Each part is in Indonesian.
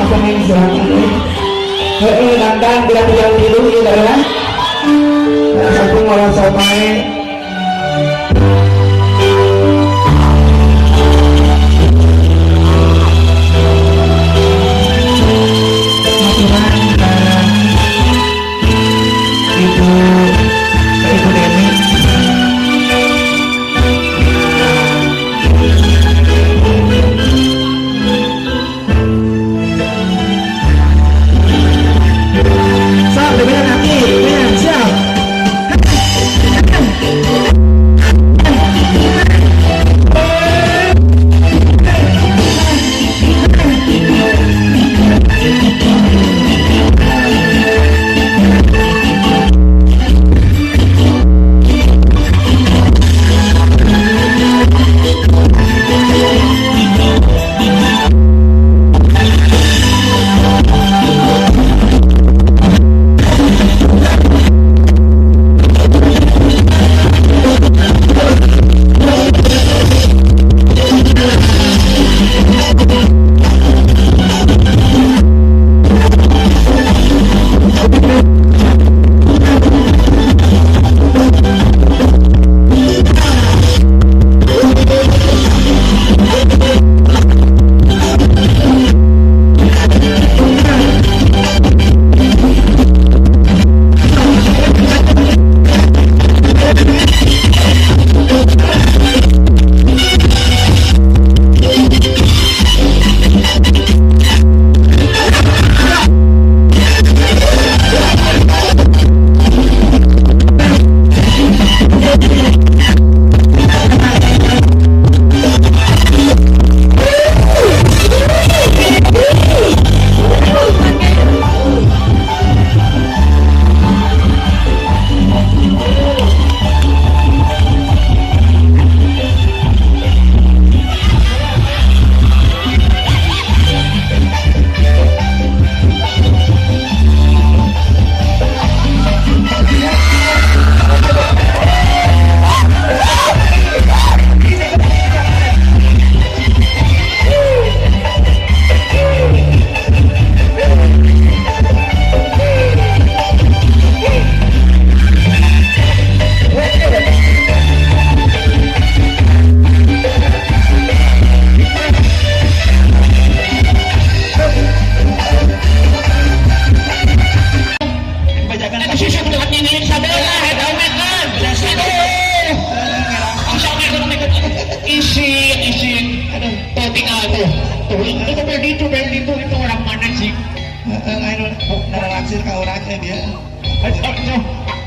pengen silakan. Nandang bilang tidur ini adalah satu orang sampai Ibu Demi.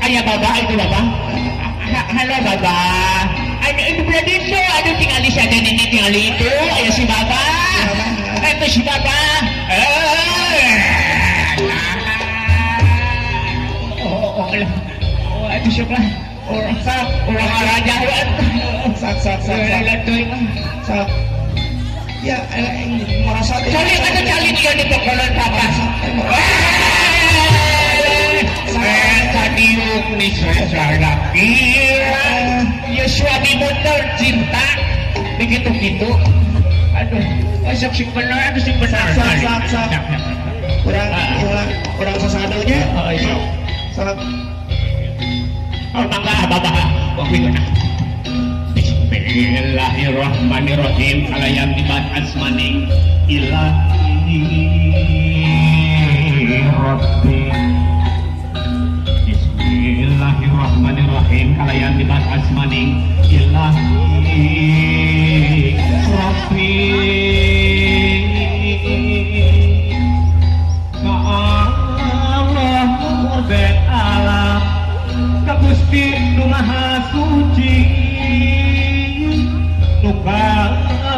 Ayah baba, itu baba. Halo baba. Itu berarti itu, aduh tinggal di sana ini tinggal itu, ayah si baba. Itu si baba. Itu siapa? Orang raja. Sak. Ya, merasa cari dia di pokolan papa. Tadi ni saya lagi. Ya suami motor cinta begitu. Aduh, masuk si benar, si benar. Sak. Kurang sesadanya. Sak. Oh, mangga baba. Waktu itu. Bismillahirrahmanirrahim. Kalayan dibat asmaning ilahi rabbi. Bismillahirrahmanirrahim. Kalayan dibat asmaning ilahi rabbi. Ka Allah murbet alam, ka Gusti nu Maha Suci, nu kawasa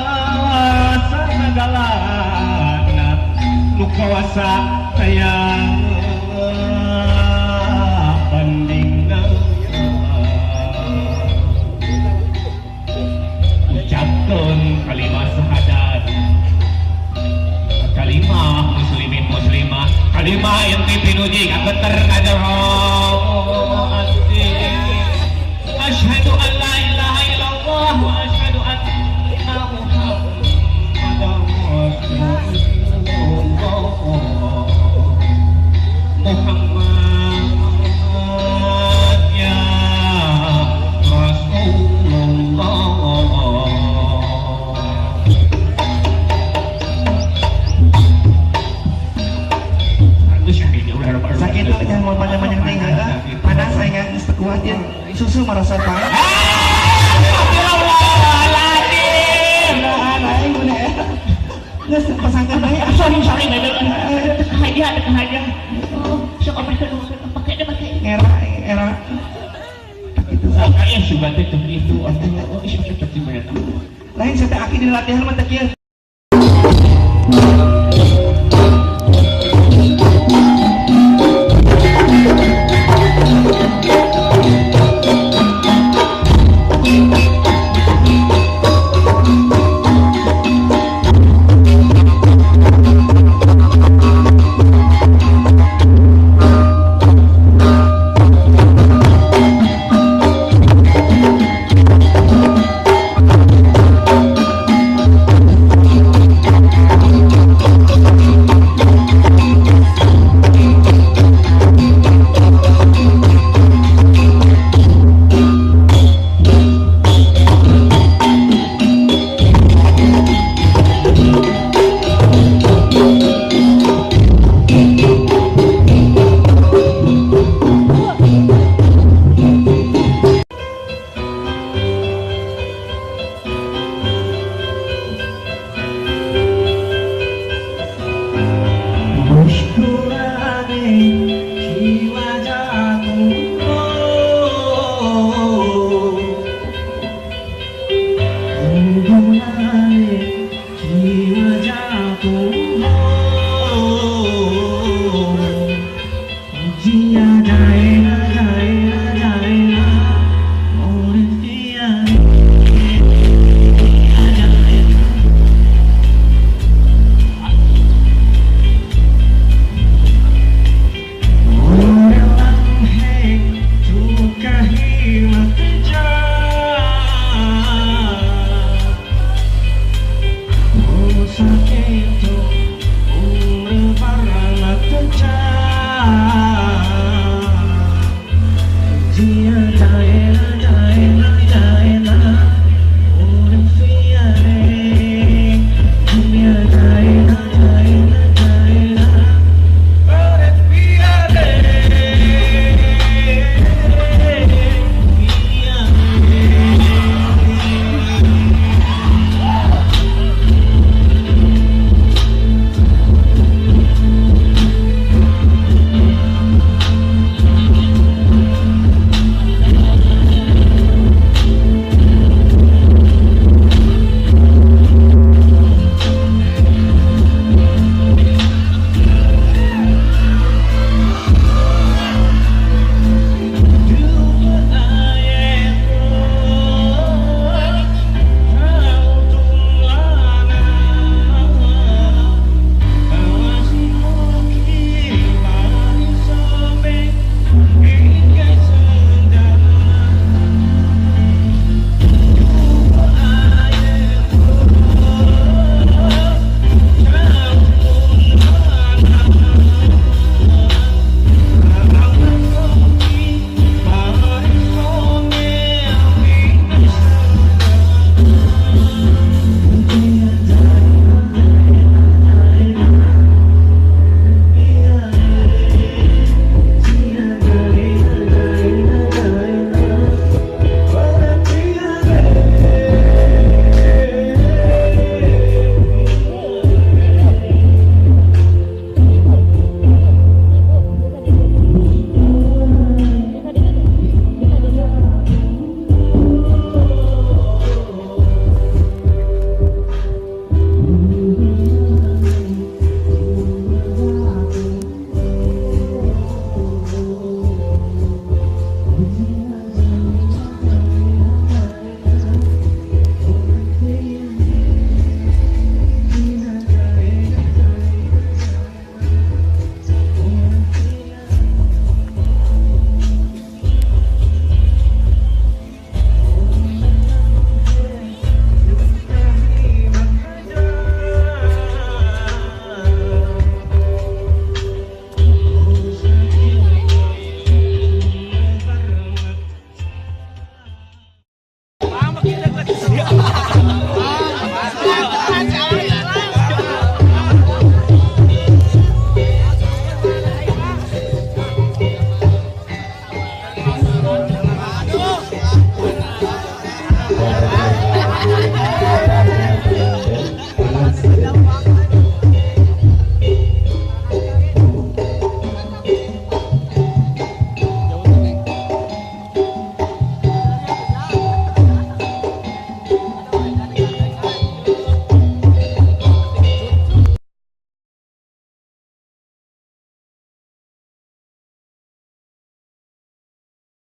sagalana, nu kawasa sayang bandingna. Ucapkeun kalimat syahadat, kalimah muslimin muslimah, kalimah yang pinuji ka beter kana asyhadu an la ilaha illallah wa asyhadu anna muhammadar rasulullah. gitu aku seperti mana Lain sa aki din latihan man takya. Gusto